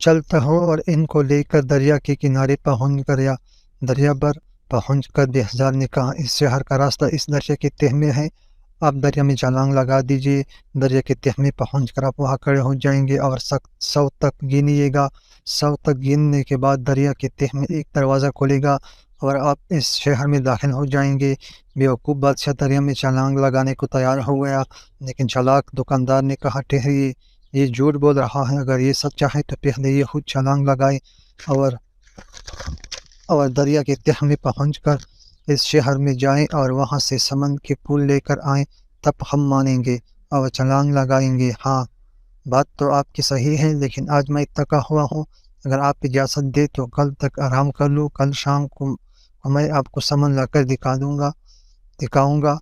चलता हूँ और इनको लेकर दरिया के किनारे पहुँच गया। दरिया पर पहुँच कर बेहज़ाद ने कहा, इस शहर का रास्ता इस दरिया के तह में है, आप दरिया में छलांग लगा दीजिए। दरिया के तह में पहुँच कर आप वहाँ खड़े हो जाएंगे और 100 तक गिनिएगा। 100 तक गिनने के बाद दरिया के तह में एक दरवाज़ा खुलेगा और आप इस शहर में दाखिल हो जाएंगे। बेवकूफ़ बादशाह दरिया में छलांग लगाने को तैयार हो गया, लेकिन चालाक दुकानदार ने कहा, ठहरिए, ये झूठ बोल रहा है, अगर ये सच्चा है तो पहले ये खुद छलांग लगाए और दरिया के तह में पहुंचकर इस शहर में जाएं और वहां से समंदर के पुल लेकर आएं, तब हम मानेंगे और छलांग लगाएंगे। हाँ, बात तो आपकी सही है, लेकिन आज मैं थका हुआ हूँ, अगर आप इजाज़त दे तो कल तक आराम कर लूँ। कल शाम को मैं आपको समन लाकर दिखाऊंगा।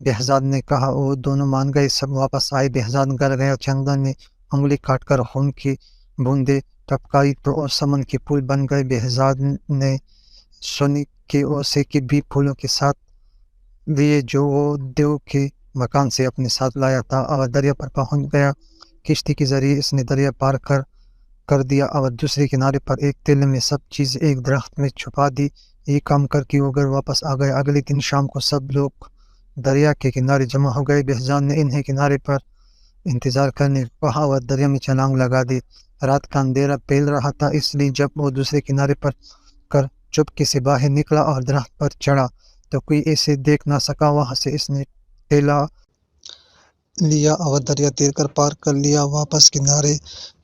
बेहज़ाद ने कहा। वो दोनों मान गए, सब वापस आए। बेहज़ाद घर गया। चंदन ने उंगली काटकर खून की बूंदें टपकाई तो और समन के पुल बन गए। बेहज़ाद ने सोने के और सेके भी फूलों के साथ लिए जो वो देव के मकान से अपने साथ लाया था, और दरिया पर पहुंच गया। किश्ती के जरिए इसने दरिया पार कर दिया और दूसरे किनारे पर एक तेल में सब चीज़ एक दरख्त में छुपा दी। ये काम करके वो घर वापस आ गए। अगले दिन शाम को सब लोग दरिया के किनारे जमा हो गए। बेहज़ाद ने इन्हें किनारे पर इंतज़ार करने को कहा और दरिया में छलांग लगा दी। रात का अंधेरा फैल रहा था, इसलिए जब वो दूसरे किनारे पर कर चुपके से बाहर निकला और दरख्त पर चढ़ा तो कोई ऐसे देख ना सका। वहाँ से इसने ठेला लिया और दरिया तैर कर पार कर लिया। वापस किनारे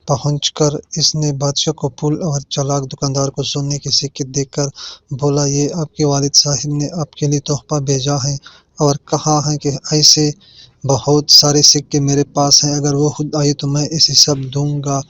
पहुंचकर इसने बादशाह को फूल और चालाक दुकानदार को सोने के सिक्के देकर बोला, ये आपके वालिद साहिब ने आपके लिए तोहफा भेजा है और कहा है कि ऐसे बहुत सारे सिक्के मेरे पास हैं, अगर वो खुद आए तो मैं इसे सब दूंगा।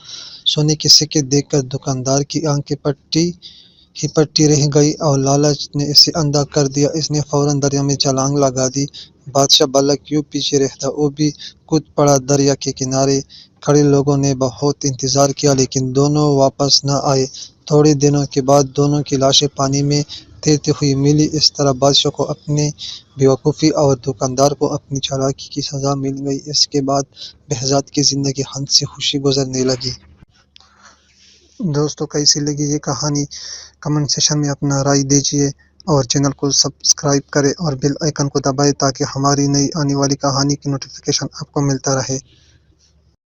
सोने के सिक्के देखकर दुकानदार की आंखें पट्टी रह गई और लालच ने इसे अंधा कर दिया। इसने फौरन दरिया में छलांग लगा दी। बादशाह भला क्यों पीछे रहता, वो भी कूद पड़ा। दरिया के किनारे खड़े लोगों ने बहुत इंतजार किया, लेकिन दोनों वापस न आए। थोड़े दिनों के बाद दोनों की लाशें पानी में तैरती हुई मिली। इस तरह बादशाह को अपनी बेवकूफ़ी और दुकानदार को अपनी चालाकी की सज़ा मिल गई। इसके बाद बेहज़ाद की ज़िंदगी हंस से खुशी गुजरने लगी। दोस्तों, कैसी लगी ये कहानी, कमेंट सेक्शन में अपना राय दीजिए और चैनल को सब्सक्राइब करें और बेल आइकन को दबाएं ताकि हमारी नई आने वाली कहानी की नोटिफिकेशन आपको मिलता रहे।